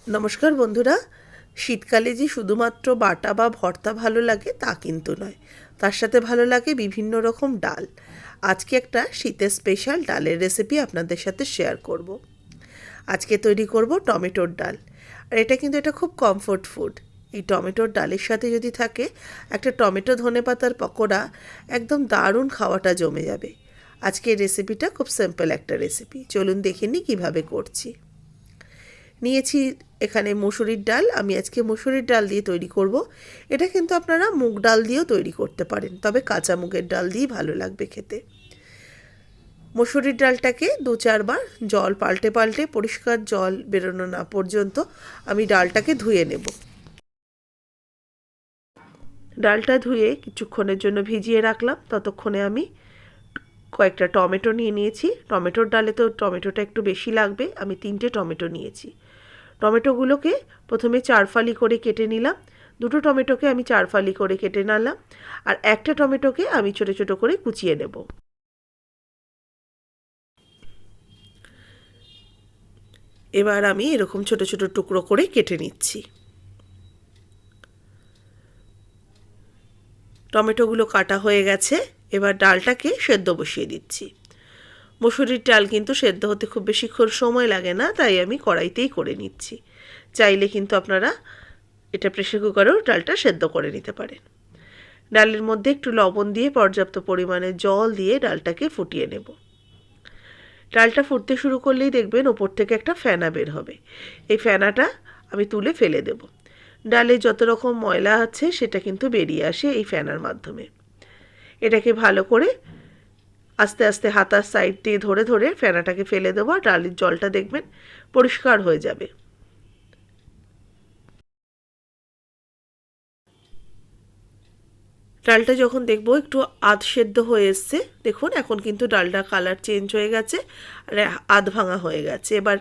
নমস্কার বন্ধুরা। শীতকালে যে শুধুমাত্র বাটা বা ভর্তা ভালো লাগে তা কিন্তু নয়, তার সাথে ভালো লাগে বিভিন্ন রকম ডাল। আজকে একটা শীতের স্পেশাল ডালের রেসিপি আপনাদের সাথে শেয়ার করব। আজকে তৈরি করব টমেটোর ডাল। আর এটা খুব কমফোর্ট ফুড। এই টমেটোর ডালের সাথে যদি থাকে একটা টমেটো ধনেপাতার পকোড়া, একদম দারুণ খাওয়াটা জমে যাবে। আজকে এই রেসিপিটা খুব সিম্পল একটা রেসিপি, চলুন দেখে নিই কীভাবে করছি। নিয়েছি এখানে মসুরির ডাল। আমি আজকে মসুরির ডাল দিয়ে তৈরি করব। এটা কিন্তু আপনারা মুগ ডাল দিয়েও তৈরি করতে পারেন, তবে কাঁচা মুগের ডাল দিয়েই ভালো লাগবে খেতে। মসুরির ডালটাকে 2-4 বার জল পাল্টে পাল্টে, পরিষ্কার জল বেরোনো না পর্যন্ত আমি ডালটাকে ধুয়ে নেব। ডালটা ধুয়ে কিছুক্ষণের জন্য ভিজিয়ে রাখলাম। ততক্ষণে আমি কয়েকটা টমেটো নিয়ে নিয়েছি। টমেটোর ডালে তো টমেটোটা একটু বেশি লাগবে, আমি 3টে টমেটো নিয়েছি। টমেটোগুলোকে প্রথমে 4 ফালি করে কেটে নিলাম। 2টো টমেটোকে আমি 4 ফালি করে কেটে নিলাম, আর একটা টমেটোকে আমি ছোটো ছোটো করে কুচিয়ে নেব। এবার আমি এরকম ছোটো ছোটো টুকরো করে কেটে নিচ্ছি। টমেটোগুলো কাটা হয়ে গেছে। এবার ডালটাকে সেদ্ধ বসিয়ে দিচ্ছি। মসুরির ডাল কিন্তু সেদ্ধ হতে খুব বেশিক্ষণ সময় লাগে না, তাই আমি কড়াইতেই করে নিচ্ছি। চাইলে কিন্তু আপনারা এটা প্রেসার কুকারেও ডালটা সেদ্ধ করে নিতে পারেন। ডালের মধ্যে একটু লবণ দিয়ে পর্যাপ্ত পরিমাণে জল দিয়ে ডালটাকে ফুটিয়ে নেব। ডালটা ফুটতে শুরু করলেই দেখবেন ওপর থেকে একটা ফেনা বের হবে। এই ফেনাটা আমি তুলে ফেলে দেব। ডালে যত রকম ময়লা আছে সেটা কিন্তু বেরিয়ে আসে এই ফেনার মাধ্যমে। এটাকে ভালো করে আস্তে আস্তে হাতার সাইড দিয়ে ধরে ধরে ফেনাটাকে ফেলে দেবো। আর ডালের জলটা দেখবেন পরিষ্কার হয়ে যাবে। ডালটা যখন দেখবো একটু আধ সেদ্ধ হয়ে এসছে, দেখুন এখন কিন্তু ডালটা কালার চেঞ্জ হয়ে গেছে আর আধ ভাঙা হয়ে গেছে। এবার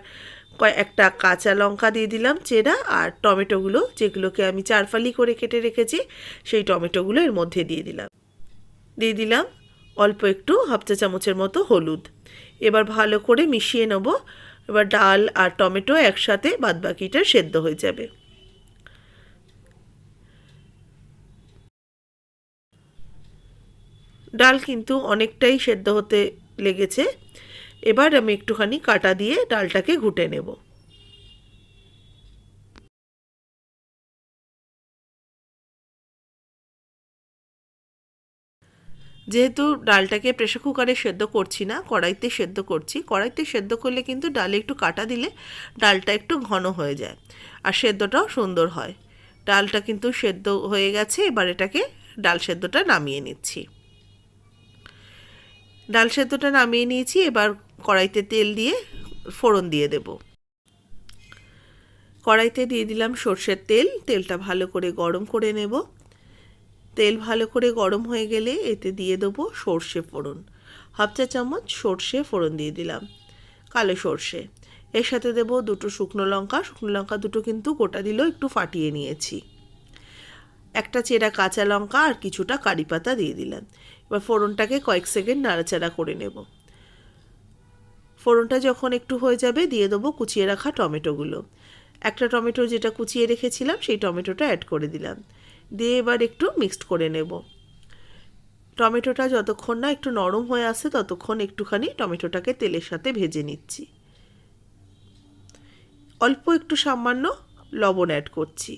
একটা কাঁচা লঙ্কা দিয়ে দিলাম চেরা, আর টমেটোগুলো যেগুলোকে আমি 4 ফালি করে কেটে রেখেছি সেই টমেটোগুলো এর মধ্যে দিয়ে দিলাম অল্প একটু 1/2 চা চামচের মতো হলুদ। এবার ভালো করে মিশিয়ে নেব। এবার ডাল আর টমেটো একসাথে বাদবাকিটা সেদ্ধ হয়ে যাবে। ডাল কিন্তু অনেকটাই সেদ্ধ হতে লেগেছে। এবার আমি একটুখানি কাঁটা দিয়ে ডালটাকে ঘুটে নেব। যেহেতু ডালটাকে প্রেসার কুকারে সেদ্ধ করছি না, কড়াইতে সেদ্ধ করছি, কড়াইতে সেদ্ধ করলে কিন্তু ডালে একটু কাঁটা দিলে ডালটা একটু ঘন হয়ে যায় আর সেদ্ধটাও সুন্দর হয়। ডালটা কিন্তু সেদ্ধ হয়ে গেছে। এবার এটাকে ডাল সেদ্ধটা নামিয়ে নিচ্ছি। ডাল সেদ্ধটা নামিয়ে নিয়েছি। এবার কড়াইতে তেল দিয়ে ফোড়ন দিয়ে দেব। কড়াইতে দিয়ে দিলাম সর্ষের তেল। তেলটা ভালো করে গরম করে নেব। তেল ভালো করে গরম হয়ে গেলে এতে দিয়ে দেবো সর্ষে ফোড়ন। 1/2 চা চামচ সর্ষে ফোড়ন দিয়ে দিলাম, কালো সর্ষে। এর সাথে দেবো 2টো শুকনো লঙ্কা। শুকনো লঙ্কা 2টো কিন্তু গোটা দিলেও একটু ফাটিয়ে নিয়েছি। একটা চেরা কাঁচা লঙ্কা আর কিছুটা কারি পাতা দিয়ে দিলাম। এবার ফোড়নটাকে কয়েক সেকেন্ড নাড়াচাড়া করে নেব। ফোড়নটা যখন একটু হয়ে যাবে দিয়ে দেবো কুচিয়ে রাখা টমেটোগুলো। একটা টমেটো যেটা কুচিয়ে রেখেছিলাম সেই টমেটোটা অ্যাড করে দিলাম। দিয়ে এবার একটু মিক্সড করে নেব। টমেটোটা যতক্ষণ না একটু নরম হয়ে আসে ততক্ষণ একটুখানি টমেটোটাকে তেলের সাথে ভেজে নিচ্ছি। অল্প একটু সামান্য লবণ অ্যাড করছি।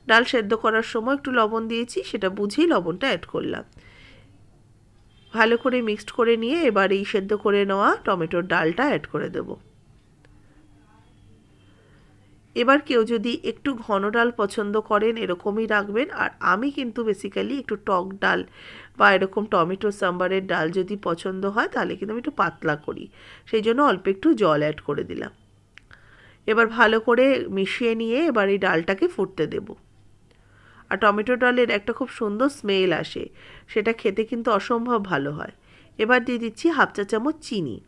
ডাল সেদ্ধ করার সময় একটু লবণ দিয়েছি, সেটা বুঝেই লবণটা অ্যাড করলাম। ভালো করে মিক্সড করে নিয়ে এবার এই সেদ্ধ করে নেওয়া টমেটোর ডালটা অ্যাড করে দেব। এবার কেউ যদি একটু ঘন ডাল পছন্দ করেন এরকমই রাখবেন। আর আমি কিন্তু বেসিক্যালি একটু টক ডাল বা এরকম টমেটো সাম্বারের ডাল যদি পছন্দ হয় তাহলে কিন্তু আমি একটু পাতলা করি, সেই জন্য অল্প একটু জল অ্যাড করে দিলাম। এবার ভালো করে মিশিয়ে নিয়ে এবার এই ডালটাকে ফুটতে দেব। আর টমেটো ডালের একটা খুব সুন্দর স্মেল আসে, সেটা খেতে কিন্তু অসম্ভব ভালো হয়। এবার দিয়ে দিচ্ছি 1/2 চা চামচ চিনি।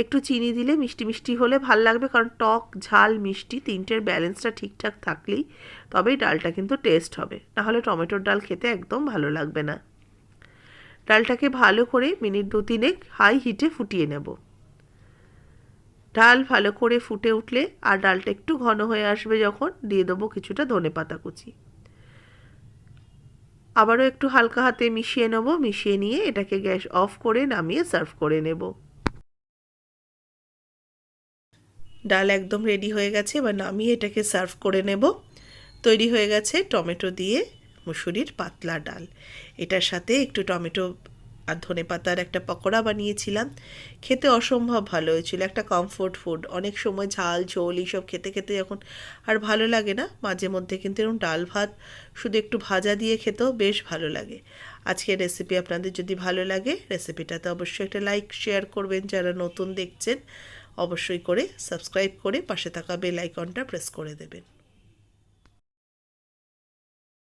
একটু চিনি দিলে মিষ্টি মিষ্টি হলে ভাল লাগবে, কারণ টক ঝাল মিষ্টি 3টের ব্যালেন্সটা ঠিকঠাক থাকলেই তবেই ডালটা কিন্তু টেস্ট হবে, নাহলে টমেটোর ডাল খেতে একদম ভালো লাগবে না। ডালটাকে ভালো করে মিনিট 2-3 হাই হিটে ফুটিয়ে নেব। ডাল ভালো করে ফুটে উঠলে আর ডালটা একটু ঘন হয়ে আসবে যখন, দিয়ে দেবো কিছুটা ধনেপাতা কুচি। আবারও একটু হালকা হাতে মিশিয়ে নেব, মিশিয়ে নিয়ে এটাকে গ্যাস অফ করে নামিয়ে সার্ভ করে নেব। ডাল একদম রেডি হয়ে গেছে, এবার নামিয়ে এটাকে সার্ভ করে নেব। তৈরি হয়ে গেছে টমেটো দিয়ে মুসুরির পাতলা ডাল। এটার সাথে একটু টমেটো আর ধনেপাতার একটা পকোড়া বানিয়েছিলাম, খেতে অসম্ভব ভালো হয়েছিল। একটা কমফোর্ট ফুড। অনেক সময় ঝাল ঝোল এইসব খেতে খেতে যখন আর ভালো লাগে না, মাঝে মধ্যে কিন্তু এরকম ডাল ভাত শুধু একটু ভাজা দিয়ে খেতেও বেশ ভালো লাগে। আজকের রেসিপি আপনাদের যদি ভালো লাগে, রেসিপিটাতে অবশ্যই একটা লাইক শেয়ার করবেন। যারা নতুন দেখছেন অবশ্যই করে সাবস্ক্রাইব করে পাশে থাকা বেল আইকনটা প্রেস করে দেবেন।